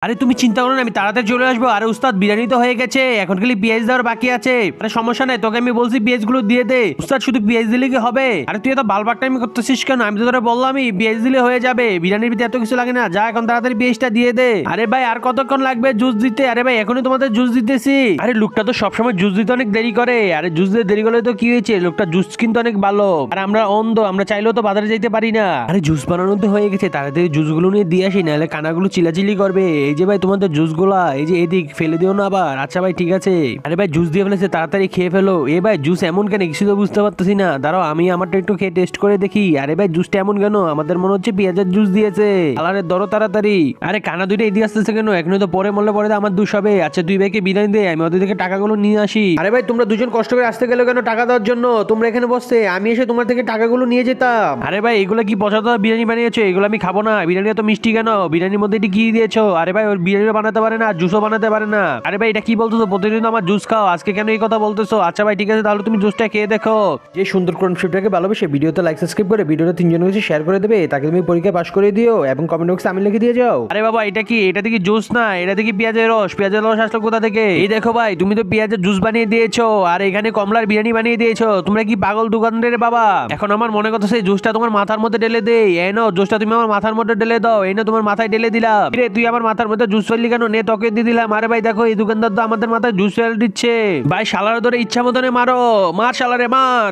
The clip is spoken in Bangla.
আরে তুমি চিন্তা করো না, আমি তাড়াতাড়ি চলে আসবো। আরে উস্তাদ, বিরিয়ানি তো হয়ে গেছে, এখন খালি পেঁয়াজ দেওয়ার বাকি আছে। আরে সমস্যা নাই, তোকে আমি বলছি পেঁয়াজ গুলো দিয়ে দে। উস্তাদ শুধু পেঁয়াজ দিলে কি হবে? আরে তুই এত বালবাক টাইম করতেছিস কেন? আমি তো তোরা বললামই পেঁয়াজ দিলে হয়ে যাবে, বিরিয়ানির ভিতরে এত কিছু লাগে না। যা এখন তাড়াতাড়ি পেঁয়াজটা দিয়ে দে। আরে ভাই আর কতক্ষণ লাগবে জুস দিতে? আরে ভাই এখনই তোমাদের জুস দিতেছি। আরে লোকটা তো সবসময় জুস দিতে অনেক দেরি করে। আরে জুস দিতে দেরি করলে তো কি হয়েছে, লোকটা জুস কিন্তু অনেক ভালো। আর আমরা অন্ধ, আমরা চাইলেও তো বাজারে যাইতে পারি না। আরে জুস বানানো তো হয়ে গেছে, তাড়াতাড়ি জুস গুলো নিয়ে দিয়ে আসি, নাহলে কানাগুলো চিলাচিলি করবে। এই যে ভাই তোমাদের জুস গুলা, এই যে এদিক ফেলে দিও না আবার। আচ্ছা ভাই ঠিক আছে। আরে ভাই জুস দিয়ে ফেলেছে, তাড়াতাড়ি খেয়ে ফেলো। এ ভাই জুস এমন কেন, কিছু তো বুঝতে পারতেছি না। দাঁড়াও আমি আমারটা একটু খেয়ে টেস্ট করে দেখি। আরে ভাই জুসটা এমন কেন? আমাদের মনে হচ্ছে পেঁয়াজের জুস দিয়েছে। আরে ধরো তাড়াতাড়ি। আরে কানা দুইটা এদিকে আসতেছে কেন? এখনো তো পরে মরলে পরে তো আমার দোষ হবে। আচ্ছা দুই ভাইকে বিরিয়ানি দে, আমি ওদের থেকে টাকাগুলো নিয়ে আসি। আরে ভাই তোমরা দুজন কষ্ট করে আসতে গেলে কেন টাকা দেওয়ার জন্য? তোমরা এখানে বসতে, আমি এসে তোমার থেকে টাকাগুলো নিয়ে যেতাম। আরে ভাই এগুলো কি পছন্দ বিরিয়ানি বানিয়েছো? এগুলো আমি খাবো না। বিরিয়ানি এত মিষ্টি কেন? বিরিয়ানির মধ্যে এটি কি দিয়েছো? আরে ভাই ওর বিরিয়ানি বানাতে পারে না, জুসও বানাতে পারে না। আরে ভাই এটা কি বলতেছো? প্রতিদিন আমার জুস খাও, আজকে কেন এই কথা বলতেছো? আচ্ছা ভাই ঠিক আছে, তাহলে তুমি জুসটা খেয়ে দেখো। যে সুন্দর কনসেপ্টটাকে ভালোবেসে ভিডিওতে লাইক সাবস্ক্রাইব করে ভিডিওটা তিনজনের কাছে শেয়ার করে দেবে, তাকে তুমি পরীক্ষায় পাশ করে দিও এবং কমেন্ট বক্সে আমি লিখে দিয়ে যাও। আরে বাবা এটা কি? এটা থেকে জুস না, এটা থেকে পেঁয়াজের রস। পেঁয়াজের রস আসলো কোথা থেকে? এই দেখো ভাই, তুমি তো পেঁয়াজের জুস বানিয়ে দিয়েছো আর এখানে কমলার বিরিয়ানি বানিয়ে দিয়েছো। তোমরা কি পাগল দোকানদার বাবা? এখন আমার মনে কথা, সেই জুসটা তোমার মাথার মধ্যে ঢেলে দেই। এই নাও জুসটা তুমি আমার মাথার মধ্যে ঢেলে দাও। এই না তোমার মাথায় ঢেলে দিলাম। রে তুই আমার মাথার মধ্যে জুস ফেললি কেন? নে তোকে দিয়ে দিলাম। আরে ভাই দেখো এই দোকানদার তো আমাদের মাথায় জুস ফেল দিচ্ছে। ভাই শালার ধরে ইচ্ছা মতনে মারো, মার শালারে মার।